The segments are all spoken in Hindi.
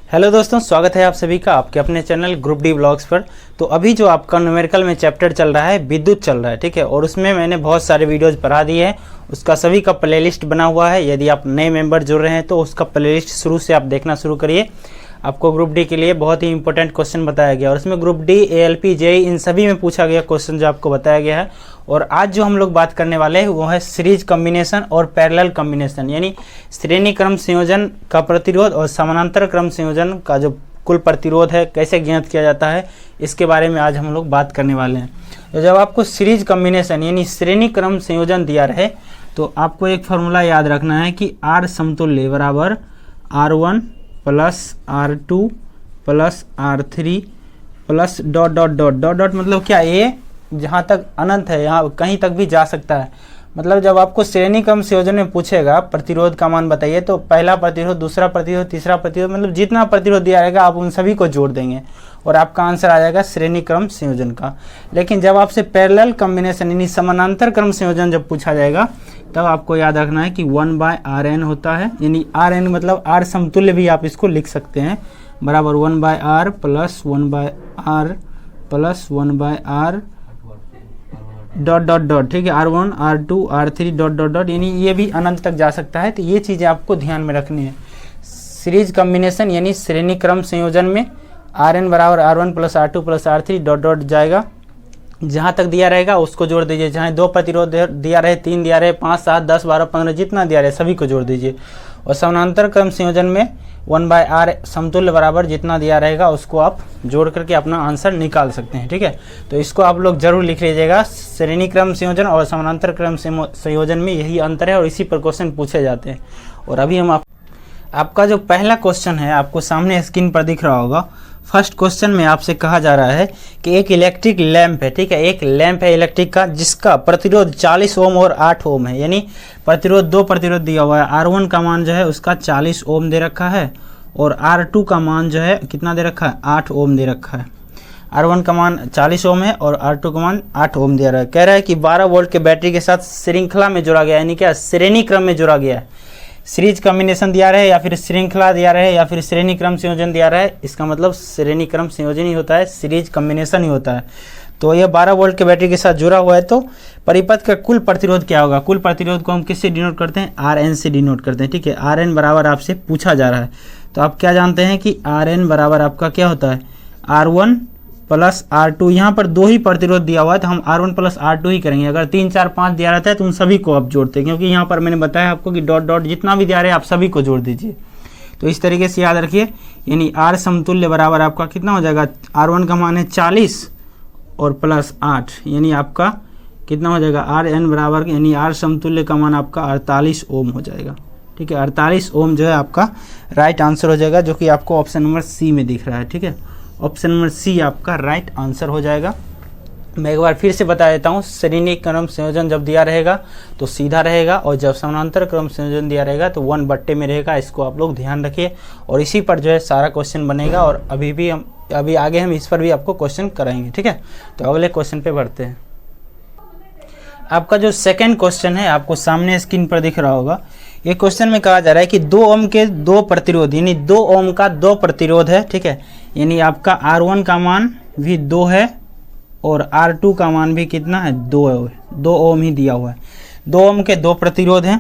हेलो दोस्तों, स्वागत है आप सभी का आपके अपने चैनल ग्रुप डी ब्लॉग्स पर। तो अभी जो आपका न्यूमेरिकल में चैप्टर चल रहा है विद्युत चल रहा है, ठीक है। और उसमें मैंने बहुत सारे वीडियोस बना दिए हैं, उसका सभी का प्लेलिस्ट बना हुआ है। यदि आप नए मेंबर जुड़ रहे हैं तो उसका प्लेलिस्ट शुरू से आप देखना शुरू करिए। आपको ग्रुप डी के लिए बहुत ही इंपॉर्टेंट क्वेश्चन बताया गया और इसमें ग्रुप डी, एएलपी, जेई इन सभी में पूछा गया क्वेश्चन जो आपको बताया गया है। और आज जो हम लोग बात करने वाले हैं वो है सीरीज कॉम्बिनेशन और पैरेलल कॉम्बिनेशन, यानी श्रेणी क्रम संयोजन का प्रतिरोध और समानांतर क्रम संयोजन का जो कुल प्रतिरोध है कैसे ज्ञात किया जाता है, इसके बारे में आज हम लोग बात करने वाले हैं। तो जब आपको सीरीज कॉम्बिनेशन यानी श्रेणी क्रम संयोजन दिया रहे तो आपको एक फार्मूला याद रखना है कि आर समतुल्य बराबर R1 plus R2 plus R3 plus dot dot dot dot dot, मतलब क्या, ये जहाँ तक अनंत है यहाँ कहीं तक भी जा सकता है। मतलब जब आपको श्रेणी क्रम संयोजन में पूछेगा प्रतिरोध का मान बताइए तो पहला प्रतिरोध, दूसरा प्रतिरोध, तीसरा प्रतिरोध, मतलब जितना प्रतिरोध दिया रहेगा आप उन सभी को जोड़ देंगे और आपका आंसर आ जाएगा श्रेणी क्रम संयोजन का। लेकिन जब आपसे पैरेलल कॉम्बिनेशन यानी समानांतर क्रम संयोजन जब पूछा जाएगा तब आपको याद रखना है कि 1/Rn होता है, यानी Rn मतलब R समतुल्य भी आप इसको लिख सकते हैं, बराबर 1/R plus 1/R plus 1/R dot dot dot, ठीक है, R1 R2 R3 dot dot dot, यानी ये भी अनंत तक जा सकता है। तो ये चीज़ें आपको ध्यान में रखनी है। सीरीज कॉम्बिनेशन यानी श्रेणी क्रम संयोजन में Rn बराबर R1 plus R2 plus R3 dot dot जाएगा, जहाँ तक दिया रहेगा उसको जोड़ दीजिए। चाहे 2 प्रतिरोध दिया रहे, 3 दिया रहे, 5, 7, 10, 12, 15 जितना दिया रहे सभी को जोड़ दीजिए। और समानांतर क्रम संयोजन में 1/R समतुल्य बराबर जितना दिया रहेगा उसको आप जोड़ करके अपना आंसर निकाल सकते हैं, ठीक है। तो इसको आप लोग जरूर लिख लीजिएगा। श्रेणी क्रम संयोजन और समानांतर क्रम संयोजन में यही अंतर है और इसी पर क्वेश्चन पूछे जाते हैं। और अभी हम आपका जो पहला क्वेश्चन है आपको सामने स्क्रीन पर दिख रहा होगा। फर्स्ट क्वेश्चन में आपसे कहा जा रहा है कि एक इलेक्ट्रिक लैंप है, ठीक है, एक लैंप है इलेक्ट्रिक का जिसका प्रतिरोध 40 ओम और 8 ओम है, यानी प्रतिरोध, 2 प्रतिरोध दिया हुआ है। R1 का मान जो है उसका 40 ओम दे रखा है और R2 का मान जो है कितना दे रखा है, 8 ओम दे रखा है। R1 का मान 40 ओम है और R2 का मान 8 ओम दे रहा है। कह रहा है कि 12 वोल्ट के बैटरी के साथ श्रृंखला में जोड़ा गया, यानी क्या, श्रेणी क्रम में जोड़ा गया है। सीरीज कॉम्बिनेशन दिया रहे या फिर श्रृंखला दिया रहे या फिर श्रेणी क्रम संयोजन दिया रहे, इसका मतलब श्रेणी क्रम संयोजन ही होता है, सीरीज कॉम्बिनेशन ही होता है। तो यह 12 वोल्ट के बैटरी के साथ जुड़ा हुआ है। तो परिपथ का कुल प्रतिरोध क्या होगा? कुल प्रतिरोध को हम किससे डिनोट करते हैं? Rn से डिनोट करते हैं, ठीक है। Rn बराबर आपसे पूछा जा रहा है तो आप क्या जानते हैं कि Rn बराबर आपका क्या होता है, R1 प्लस R2। यहाँ पर 2 ही प्रतिरोध दिया हुआ है तो हम R1 प्लस R2 ही करेंगे। अगर 3, 4, 5 दिया रहता है तो उन सभी को आप जोड़ते हैं, क्योंकि यहाँ पर मैंने बताया आपको कि डॉट डॉट जितना भी दिया रहे आप सभी को जोड़ दीजिए। तो इस तरीके से याद रखिए, यानी R समतुल्य बराबर आपका कितना हो जाएगा, R1 का मान है 40 और प्लस 8, यानी आपका कितना हो जाएगा, Rn बराबर, यानी R समतुल्य का मान आपका 48 ओम हो जाएगा, ठीक है। 48 ओम जो है आपका राइट आंसर हो जाएगा, जो कि आपको ऑप्शन नंबर सी में दिख रहा है, ठीक है। ऑप्शन नंबर सी आपका राइट आंसर हो जाएगा। मैं एक बार फिर से बता देता हूँ, श्रेणी क्रम संयोजन जब दिया रहेगा तो सीधा रहेगा और जब समानांतर क्रम संयोजन दिया रहेगा तो 1/, में रहेगा। इसको आप लोग ध्यान रखिए और इसी पर जो है सारा क्वेश्चन बनेगा और अभी आगे हम इस पर भी आपको क्वेश्चन कराएंगे, ठीक है। तो अगले क्वेश्चन पे बढ़ते हैं। आपका जो सेकंड क्वेश्चन है आपको सामने स्क्रीन पर दिख रहा होगा। ये क्वेश्चन में कहा जा रहा है कि 2 ओम के 2 प्रतिरोध, यानी 2 ओम का 2 प्रतिरोध है, ठीक है। यानी आपका R1 का मान भी 2 है और R2 का मान भी कितना है, 2 है, 2 ओम ही दिया हुआ है। 2 ओम के 2 प्रतिरोध हैं।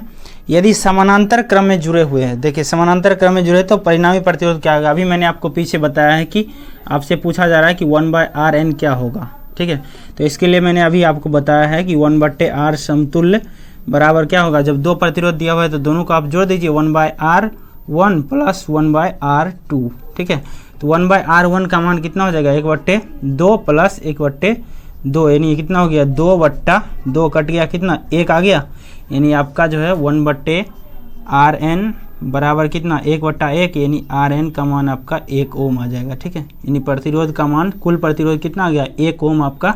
यदि समानांतर क्रम में जुड़े हुए हैं, देखिए समानांतर क्रम में जुड़े तो परिणामी प्रतिरोध क्या होगा। अभी मैंने आपको पीछे बताया है कि आपसे पूछा जा रहा है कि 1/Rn क्या होगा, ठीक है। तो इसके लिए मैंने अभी आपको बताया है कि 1/R समतुल्य बराबर क्या होगा, जब 2 प्रतिरोध दिया हुआ है तो दोनों को आप जोड़ दीजिए, 1/R1 प्लस 1/R2, ठीक है। तो 1/R1 का मान कितना हो जाएगा, 1/2 प्लस 1/2, यानी कितना हो गया, 2/2 कट गया, कितना, 1 आ गया, यानी आपका जो है 1/Rn बराबर कितना, 1/1, यानी Rn का मान आपका 1 ओम आ जाएगा, ठीक है। यानी प्रतिरोध का मान, कुल प्रतिरोध कितना आ गया, 1 ओम आपका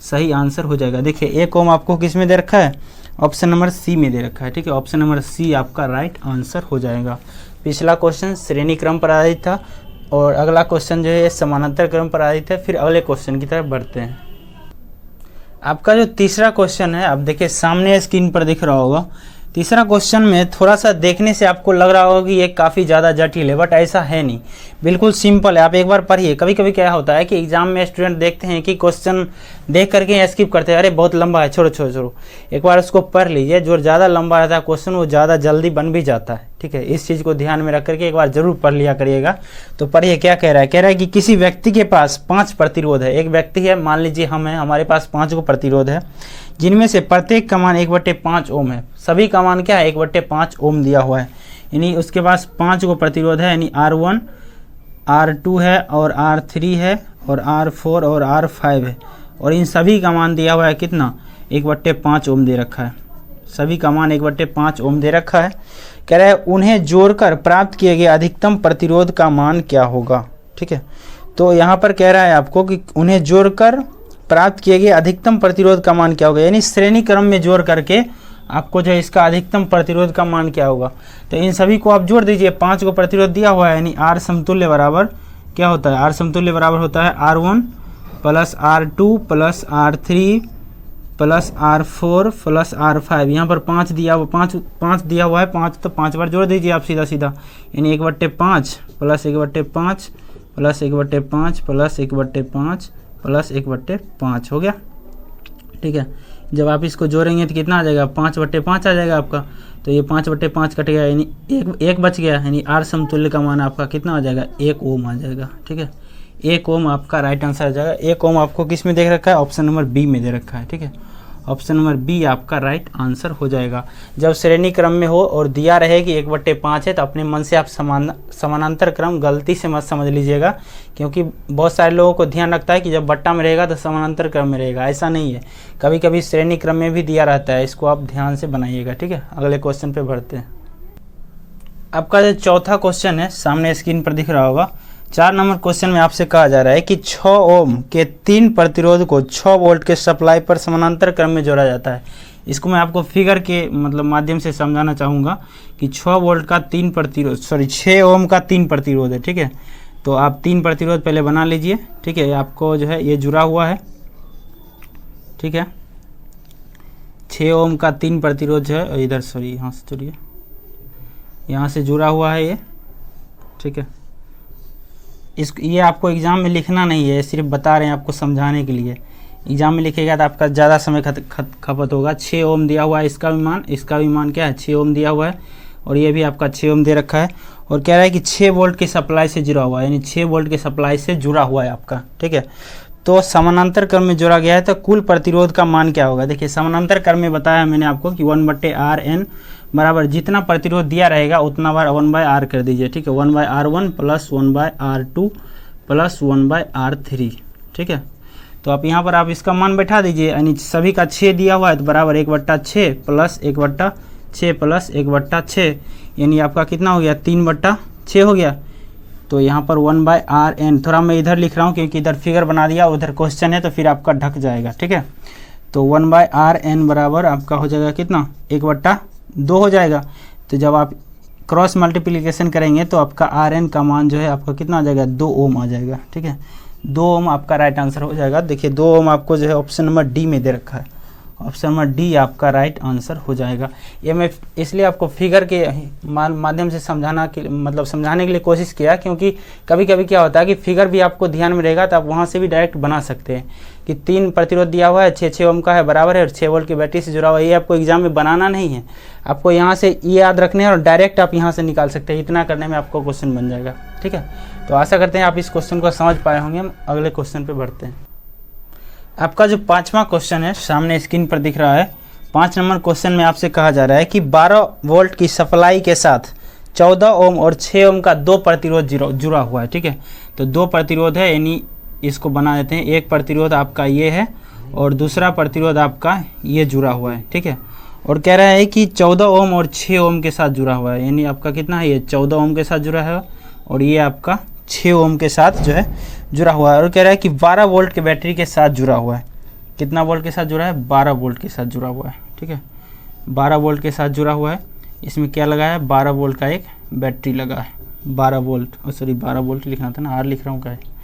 सही आंसर हो जाएगा। देखिए 1 ओम आपको किस में दे रखा है, ऑप्शन नंबर सी में दे रखा है, ठीक है। ऑप्शन नंबर सी आपका राइट आंसर हो जाएगा। पिछला क्वेश्चन श्रेणी क्रम पर आधारित था और अगला क्वेश्चन जो है समानांतर क्रम पर आधारित है। फिर अगले क्वेश्चन की तरफ बढ़ते हैं। आपका जो तीसरा क्वेश्चन है, आप देखिए सामने स्क्रीन पर दिख रहा होगा तीसरा क्वेश्चन में थोड़ा सा देखने से आपको लग रहा होगा कि ये काफ़ी ज़्यादा जटिल है, बट ऐसा है नहीं, बिल्कुल सिंपल है। आप एक बार पढ़िए। कभी कभी क्या होता है कि एग्जाम में स्टूडेंट देखते हैं कि क्वेश्चन देख करके स्किप करते हैं, अरे बहुत लंबा है, छोड़ो छोड़ो छोड़ो। एक बार उसको पढ़ लीजिए। जो ज़्यादा लंबा रहता है क्वेश्चन वो ज़्यादा जल्दी बन भी जाता है, ठीक है। इस चीज़ को ध्यान में रख करके एक बार जरूर पढ़ लिया करिएगा। तो पढ़िए क्या कह रहा है। कह रहा है कि किसी व्यक्ति के पास 5 प्रतिरोध है। एक व्यक्ति है, मान लीजिए हम हैं, हमारे पास 5 को प्रतिरोध है, जिनमें से प्रत्येक का मान 1/5 ओम है। सभी का मान क्या है, 1/5 ओम दिया हुआ है। यानी उसके पास 5 को प्रतिरोध है, यानी R1, R2 है और R3 है और R4 और R5 है। और इन सभी का मान दिया हुआ है कितना, 1/5 ओम दे रखा है। सभी का मान 1/5 ओम दे रखा है। कह रहा है उन्हें जोड़कर प्राप्त किए गए अधिकतम प्रतिरोध का मान क्या होगा, ठीक है। तो यहाँ पर कह रहा है आपको कि उन्हें जोड़कर प्राप्त किए गए अधिकतम प्रतिरोध का मान क्या होगा, यानी श्रेणी क्रम में जोड़ करके आपको जो है इसका अधिकतम प्रतिरोध का मान क्या होगा। तो इन सभी को आप जोड़ दीजिए। 5 को प्रतिरोध दिया हुआ है, यानी R समतुल्य बराबर क्या होता है, R समतुल्य बराबर होता है R1 plus R2 plus R3 plus R4 plus R5। यहाँ पर 5 दिया हुआ, 5 दिया हुआ है, 5 तो 5 बार जोड़ दीजिए आप सीधा सीधा, यानी 1/5 प्लस 1/5 प्लस 1/5 प्लस 1/5 प्लस 1/5 हो गया, ठीक है। जब आप इसको जोड़ेंगे तो कितना आ जाएगा, 5/5 आ जाएगा आपका। तो ये 5/5 कट गया, यानी एक बच गया, यानी R समतुल्य का मान आपका कितना आ जाएगा, 1 ओम आ जाएगा, ठीक है। 1 ओम आपका राइट आंसर आ जाएगा। 1 ओम आपको किस में दे रखा है, ऑप्शन नंबर बी में दे रखा है, ठीक है। ऑप्शन नंबर बी आपका राइट आंसर हो जाएगा। जब श्रेणी क्रम में हो और दिया रहे कि 1/5 है, तो अपने मन से आप समानांतर क्रम गलती से मत समझ लीजिएगा, क्योंकि बहुत सारे लोगों को ध्यान रखता है कि जब बट्टा में रहेगा तो समानांतर क्रम में रहेगा। ऐसा नहीं है, कभी कभी श्रेणी क्रम में भी दिया रहता है। इसको आप ध्यान से बनाइएगा, ठीक है। अगले क्वेश्चन पे बढ़ते हैं। आपका जो चौथा क्वेश्चन है सामने स्क्रीन पर दिख रहा होगा। 4 नंबर क्वेश्चन में आपसे कहा जा रहा है कि 6 ओम के 3 प्रतिरोध को 6 वोल्ट के सप्लाई पर समानांतर क्रम में जोड़ा जाता है। इसको मैं आपको फिगर के मतलब माध्यम से समझाना चाहूँगा कि 6 वोल्ट का 3 प्रतिरोध 6 ओम का 3 प्रतिरोध है, ठीक है। तो आप 3 प्रतिरोध पहले बना लीजिए, ठीक है। आपको जो है ये जुड़ा हुआ है, ठीक है। 6 ओम का 3 प्रतिरोध जो है इधर, सॉरी यहाँ से जुड़िए, यहाँ से जुड़ा हुआ है ये, ठीक है। ये आपको एग्ज़ाम में लिखना नहीं है, सिर्फ बता रहे हैं आपको समझाने के लिए। एग्ज़ाम में लिखेगा तो आपका ज़्यादा समय खपत होगा। 6 ओम दिया हुआ है, इसका भी मान क्या है, 6 ओम दिया हुआ है। और ये भी आपका 6 ओम दे रखा है। और कह रहा है कि 6 वोल्ट के सप्लाई से जुड़ा हुआ है, यानी 6 वोल्ट के सप्लाई से जुड़ा हुआ है आपका, ठीक है। तो समानांतर क्रम में जोड़ा गया है, तो कुल प्रतिरोध का मान क्या होगा। देखिए समानांतर क्रम में बताया मैंने आपको कि 1/RN बराबर जितना प्रतिरोध दिया रहेगा उतना बार 1/R कर दीजिए, ठीक है। 1/R1 plus 1/R2 plus 1/R3, ठीक है। तो आप यहाँ पर आप इसका मान बैठा दीजिए, यानी सभी का 6 दिया हुआ है, तो बराबर 1/6 प्लस 1/6 प्लस 1/6, यानी आपका कितना हो गया, 3/6 हो गया। तो यहाँ पर 1/RN, थोड़ा मैं इधर लिख रहा हूँ क्योंकि इधर फिगर बना दिया, उधर क्वेश्चन है तो फिर आपका ढक जाएगा, ठीक है। तो 1/RN बराबर आपका हो जाएगा कितना, 1/2 हो जाएगा। तो जब आप क्रॉस मल्टीप्लिकेशन करेंगे तो आपका RN का मान जो है आपका कितना आ जाएगा, 2 ओम आ जाएगा, ठीक है। 2 ओम आपका राइट आंसर हो जाएगा। देखिए 2 ओम आपको जो है ऑप्शन नंबर डी में दे रखा है, ऑप्शन नंबर डी आपका राइट आंसर हो जाएगा। ये मैं इसलिए आपको फिगर के माध्यम से समझाने के लिए कोशिश किया, क्योंकि कभी कभी क्या होता है कि फिगर भी आपको ध्यान में रहेगा तो आप वहाँ से भी डायरेक्ट बना सकते हैं कि 3 प्रतिरोध दिया हुआ है, 6 ओम का है, बराबर है, और 6 वोल्ट की बैटरी से जुड़ा हुआ है। ये आपको एग्जाम में बनाना नहीं है, आपको यहाँ से ये याद रखने हैं और डायरेक्ट आप यहाँ से निकाल सकते हैं। इतना करने में आपको क्वेश्चन बन जाएगा, ठीक है। तो आशा करते हैं आप इस क्वेश्चन को समझ पाए होंगे। हम अगले क्वेश्चन पर बढ़ते हैं। आपका जो 5वां क्वेश्चन है सामने स्क्रीन पर दिख रहा है। 5 नंबर क्वेश्चन में आपसे कहा जा रहा है कि 12 वोल्ट की सप्लाई के साथ 14 ओम और 6 ओम का 2 प्रतिरोध जुड़ा हुआ है, ठीक है। तो 2 प्रतिरोध है, यानी इसको बना देते हैं। एक प्रतिरोध आपका ये है और दूसरा प्रतिरोध आपका ये जुड़ा हुआ है, ठीक है। और कह रहा है कि 14 ओम और 6 ओम के साथ जुड़ा हुआ है, यानी आपका कितना है, ये 14 ओम के साथ जुड़ा है और ये आपका 6 ओम के साथ जो है जुड़ा हुआ है। और कह रहा है कि 12 वोल्ट के बैटरी के साथ जुड़ा हुआ है। कितना वोल्ट के साथ जुड़ा है, 12 वोल्ट के साथ जुड़ा हुआ है, ठीक है। 12 वोल्ट के साथ जुड़ा हुआ है। इसमें क्या लगा है, 12 वोल्ट का एक बैटरी लगा है। 12 वोल्ट, सॉरी 12 वोल्ट लिखना था ना, आर लिख रहा हूँ, क्या है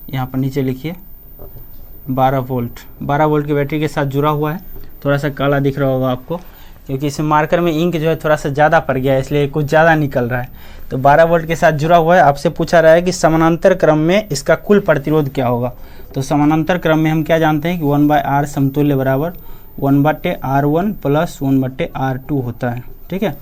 यहाँ पर नीचे लिखिए 12 वोल्ट। 12 वोल्ट की बैटरी के साथ जुड़ा हुआ है। थोड़ा सा काला दिख रहा होगा आपको, क्योंकि इस मार्कर में इंक जो है थोड़ा सा ज़्यादा पड़ गया है, इसलिए कुछ ज़्यादा निकल रहा है। तो 12 वोल्ट के साथ जुड़ा हुआ है। आपसे पूछा रहा है कि समानांतर क्रम में इसका कुल प्रतिरोध क्या होगा। तो समानांतर क्रम में हम क्या जानते हैं कि 1/R समतुल्य बराबर 1/R1 प्लस 1/R2 होता है। ठीक है,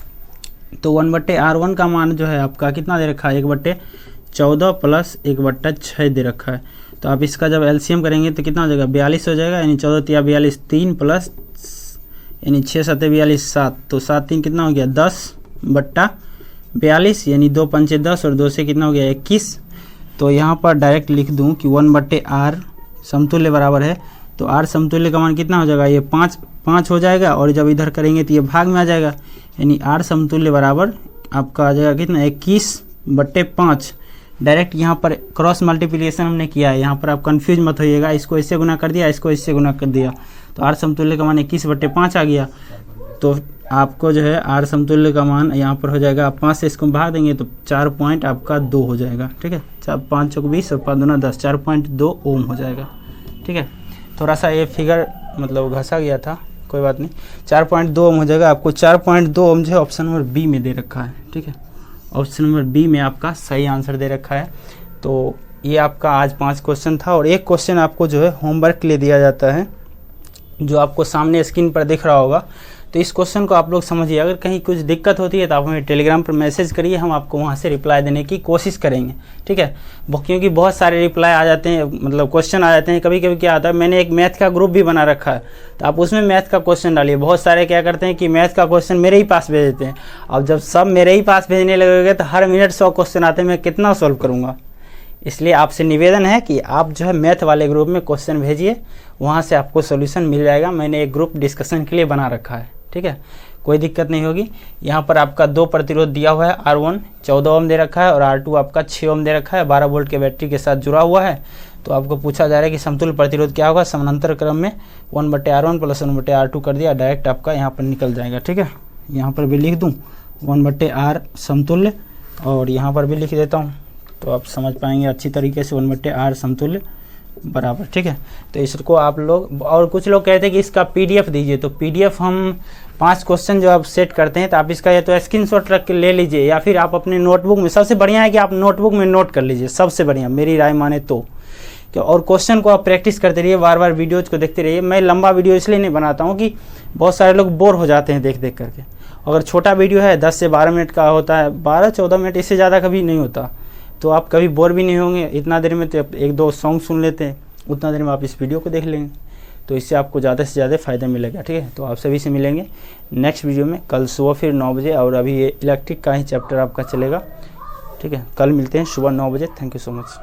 तो 1/R1 का मान जो है आपका कितना दे रखा है, 1/14 प्लस 1/6 दे रखा है। तो आप इसका जब एलसीएम करेंगे तो कितना हो जाएगा, 42 हो जाएगा, यानी 14 तिया 42, 3 प्लस यानी 6 7 42 7, तो 7 3 कितना हो गया 10/42, यानी 2 5 10 और 2 से कितना हो गया 21। तो यहाँ पर डायरेक्ट लिख दूँ कि 1/R समतुल्य बराबर है, तो R समतुल्य का मान कितना हो जाएगा, ये 5 हो जाएगा, और जब इधर करेंगे तो ये भाग में आ जाएगा, यानी R समतुल्य बराबर आपका आ जाएगा कितना 21/5। डायरेक्ट यहाँ पर क्रॉस मल्टीप्लिकेशन हमने किया है, यहाँ पर आप कंफ्यूज मत होइएगा, इसको इससे गुना कर दिया, इसको इससे गुना कर दिया, तो R समतुल्य का मान 21/5 आ गया। तो आपको जो है R समतुल्य का मान यहाँ पर हो जाएगा, आप 5 से इसको भाग देंगे तो 4.2 हो जाएगा। ठीक है, 5 चौक 20 और 5 दूना 10, 4.2 ओम हो जाएगा। ठीक है, थोड़ा सा ये फिगर मतलब घसा गया था, कोई बात नहीं, 4.2 ओम हो जाएगा। आपको 4.2 ओम जो है ऑप्शन नंबर बी में दे रखा है। ठीक है, ऑप्शन नंबर बी में आपका सही आंसर दे रखा है। तो ये आपका आज 5 क्वेश्चन था, और एक क्वेश्चन आपको जो है होमवर्क के लिए दिया जाता है, जो आपको सामने स्क्रीन पर दिख रहा होगा। तो इस क्वेश्चन को आप लोग समझिए, अगर कहीं कुछ दिक्कत होती है तो आप हमें टेलीग्राम पर मैसेज करिए, हम आपको वहाँ से रिप्लाई देने की कोशिश करेंगे। ठीक है, क्योंकि बहुत सारे रिप्लाई आ जाते हैं, मतलब क्वेश्चन आ जाते हैं। कभी कभी क्या आता है, मैंने एक मैथ का ग्रुप भी बना रखा है, तो आप उसमें मैथ का क्वेश्चन डालिए। बहुत सारे क्या करते हैं कि मैथ का क्वेश्चन मेरे ही पास भेज देते हैं। अब जब सब मेरे ही पास भेजने लगेंगे तो हर मिनट 100 क्वेश्चन आते हैं, मैं कितना सॉल्व करूँगा। इसलिए आपसे निवेदन है कि आप जो है मैथ वाले ग्रुप में क्वेश्चन भेजिए, वहाँ से आपको सोल्यूशन मिल जाएगा। मैंने एक ग्रुप डिस्कशन के लिए बना रखा है। ठीक है, कोई दिक्कत नहीं होगी। यहाँ पर आपका 2 प्रतिरोध दिया हुआ है, R1 14 ओम दे रखा है और R2 आपका 6 ओम दे रखा है, 12 वोल्ट के बैटरी के साथ जुड़ा हुआ है। तो आपको पूछा जा रहा है कि समतुल्य प्रतिरोध क्या होगा। समानांतर क्रम में 1/R1 प्लस 1/R2 कर दिया, डायरेक्ट आपका यहाँ पर निकल जाएगा। ठीक है, यहाँ पर भी लिख दूँ 1/R समतुल्य, और यहाँ पर भी लिख देता हूँ, तो आप समझ पाएंगे अच्छी तरीके से 1/R समतुल्य बराबर। ठीक है, तो इसको आप लोग, और कुछ लोग कहते हैं कि इसका PDF दीजिए, तो PDF हम 5 क्वेश्चन जो आप सेट करते हैं, तो आप इसका या तो स्क्रीनशॉट रख के ले लीजिए, या फिर आप अपने नोटबुक में, सबसे बढ़िया है कि आप नोटबुक में नोट कर लीजिए, सबसे बढ़िया मेरी राय माने तो। और क्वेश्चन को आप प्रैक्टिस करते रहिए, बार बार वीडियोज़ को देखते रहिए। मैं लंबा वीडियो इसलिए नहीं बनाता हूँ कि बहुत सारे लोग बोर हो जाते हैं देख देख करके। अगर छोटा वीडियो है 10 से 12 मिनट का होता है, 12-14 मिनट, इससे ज़्यादा कभी नहीं होता, तो आप कभी बोर भी नहीं होंगे। इतना देर में तो 1-2 सॉन्ग सुन लेते हैं, उतना देर में आप इस वीडियो को देख लेंगे, तो इससे आपको ज़्यादा से ज़्यादा फ़ायदा मिलेगा। ठीक है, तो आप सभी से मिलेंगे नेक्स्ट वीडियो में कल सुबह फिर 9 बजे, और अभी ये इलेक्ट्रिक का ही चैप्टर आपका चलेगा। ठीक है, कल मिलते हैं सुबह 9 बजे। Thank you so much.